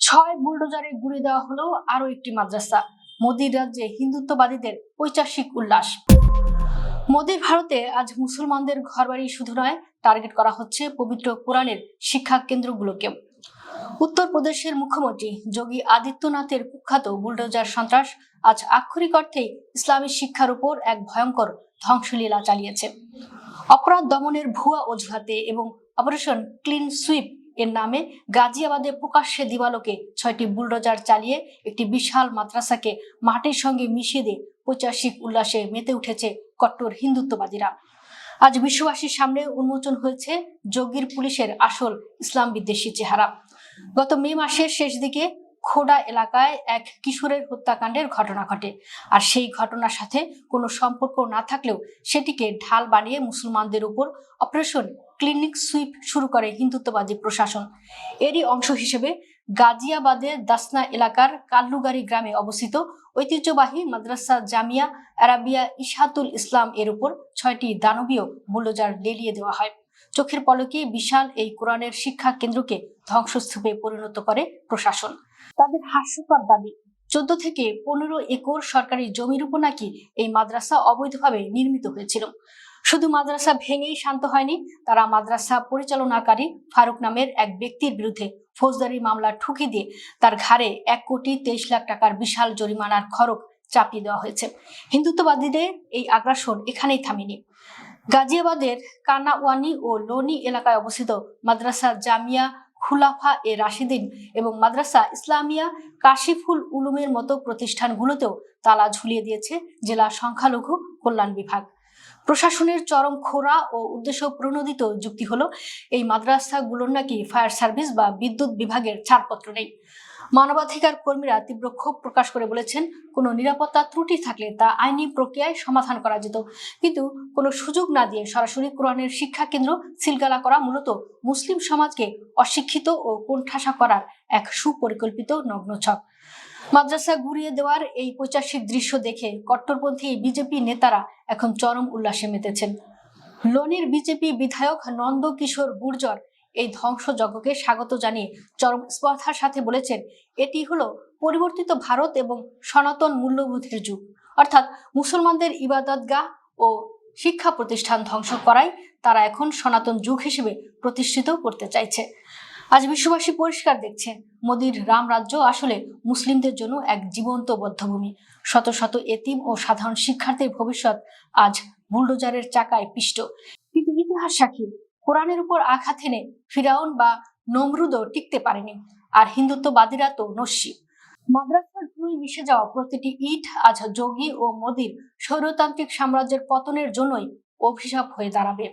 ছয় বুলডোজারে গুড়িয়ে দেওয়া হলো আরো একটি মাদ্রাসা। মোদির রাজ্যে হিন্দুত্ববাদীদের ঐতিহাসিক উল্লাস। মোদির ভারতে আজ মুসলমানদের ঘরবাড়ি শুধু নয়, টার্গেট করা হচ্ছে পবিত্র কোরআনের শিক্ষা কেন্দ্রগুলোকেও। উত্তরপ্রদেশের মুখ্যমন্ত্রী যোগী আদিত্যনাথের কুখ্যাত বুলডোজার সন্ত্রাস আজ আক্ষরিক অর্থেই ইসলামী শিক্ষার উপর এক ভয়ঙ্কর ধ্বংসলীলা চালিয়েছে। অপরাধ দমনের ভুয়া অজুহাতে এবং অপারেশন ক্লিন সুইপ এর নামে গাজিয়াবাদে প্রকাশ্যে দিবালোকে 6টি বুলডোজার চালিয়ে একটি বিশাল মাদ্রাসাকে মাটির সঙ্গে মিশিয়ে দিয়ে ঐতিহাসিক উল্লাসে মেতে উঠেছে কট্টর হিন্দুত্ববাদীরা। আজ বিশ্ববাসীর সামনে উন্মোচন হয়েছে যোগীর পুলিশের আসল ইসলাম বিদ্বেষী চেহারা। গত মে মাসের শেষ দিকে খোডা এলাকায় এক কিশোরের হত্যাকাণ্ডের ঘটনা ঘটে, আর সেই ঘটনার সাথে কোনো সম্পর্ক না থাকলেও সেটিকে ঢাল বানিয়ে মুসলমানদের উপর অপারেশন ক্লিনিক সুইপ শুরু করে হিন্দুত্ববাদী প্রশাসন। এরই অংশ হিসেবে গাজিয়াবাদের দাসনা এলাকার কাল্লুগাড়ি গ্রামে অবস্থিত ঐতিহ্যবাহী মাদ্রাসা জামিয়া আরাবিয়া ইশাতুল ইসলাম এর উপর 6টি দানবীয় বুলডোজার লেলিয়ে দেওয়া হয়। চোখের পলকে বিশাল এই কোরআনের শিক্ষা কেন্দ্রকে ধ্বংসস্তূপে পরিণত করে প্রশাসন। তাদের হাস্যকর দাবি, 14 থেকে 15 একর সরকারি জমির উপর নাকি এই মাদ্রাসা অবৈধভাবে নির্মিত হয়েছিল। শুধু মাদ্রাসা ভেঙেই শান্ত হয়নি, তারা মাদ্রাসা পরিচালনাকারী ফারুক নামের এক ব্যক্তির বিরুদ্ধে ফৌজদারি মামলা ঠুকিয়ে দিয়ে তার ঘাড়ে 1,23,00,000 টাকার বিশাল জরিমানার খড়গ চাপিয়ে দেওয়া হয়েছে। হিন্দুত্ববাদীদের এই আগ্রাসন এখানেই থামেনি। গাজিয়াবাদের কানাওয়ানি ও লোনি এলাকায় অবস্থিত মাদ্রাসা জামিয়া খুলাফা এ রাশিদিন এবং মাদ্রাসা ইসলামিয়া কাশিফুল উলুমের মতো প্রতিষ্ঠানগুলোতেও তালা ঝুলিয়ে দিয়েছে জেলা সংখ্যালঘু কল্যাণ বিভাগ। প্রশাসনের চরম খোরা ও উদ্দেশ্য প্রণোদিত যুক্তি হলো, এই মাদ্রাসাগুলোর নাকি ফায়ার সার্ভিস বা বিদ্যুৎ বিভাগের ছাড়পত্র নেই। মানবাধিকার কর্মীরা তীব্র ক্ষোভ প্রকাশ করে বলেছেন, কোনো নিরাপত্তা ত্রুটি থাকলে তা আইনি প্রক্রিয়ায় সমাধান করা যেত, কিন্তু কোনো সুযোগ না দিয়ে সরাসরি কোরআনের শিক্ষা কেন্দ্র সিলগালা করা মূলত মুসলিম সমাজকে অশিক্ষিত ও কোণঠাসা করার এক সুপরিকল্পিত নগ্ন ছক। মাদ্রাসা গুড়িয়ে দেওয়ার এই পৈশাচিক দৃশ্য দেখে কট্টরপন্থী বিজেপি নেতারা এখন চরম উল্লাসে মেতেছেন। লোনির বিজেপি বিধায়ক নন্দ কিশোর গুর্জর এই ধ্বংসযজ্ঞকে স্বাগত জানিয়ে চরম স্পর্ধার সাথে বলেছেন, এটি হলো পরিবর্তিত ভারত এবং সনাতন মূল্যবোধের যুগ, অর্থাৎ মুসলমানদের ইবাদতগাহ ও শিক্ষা প্রতিষ্ঠান ধ্বংস করাই তারা এখন সনাতন যুগ হিসেবে প্রতিষ্ঠিত করতে চাইছে। আজ বিশ্ববাসী পরিষ্কার দেখছে, মোদির রাম রাজ্য আসলে মুসলিমদের জন্য এক জীবন্ত বধ্যভূমি। শত শত এতিম ও সাধারণ শিক্ষার্থীর ভবিষ্যৎ আজ বুলডোজারের চাকায় পিষ্ট। কিন্তু ইতিহাস সাক্ষী, কোরআনের উপর আঘাত এনে ফিরাউন বা নমরুদও টিকতে পারেনি, আর হিন্দুত্ববাদীরা তো নস্যি। মাদ্রাসার ধুলোয় মিশে যাওয়া প্রতিটি ইট আজ যোগী ও মোদির স্বৈরতান্ত্রিক সাম্রাজ্যের পতনের জন্যই অভিশাপ হয়ে দাঁড়াবে।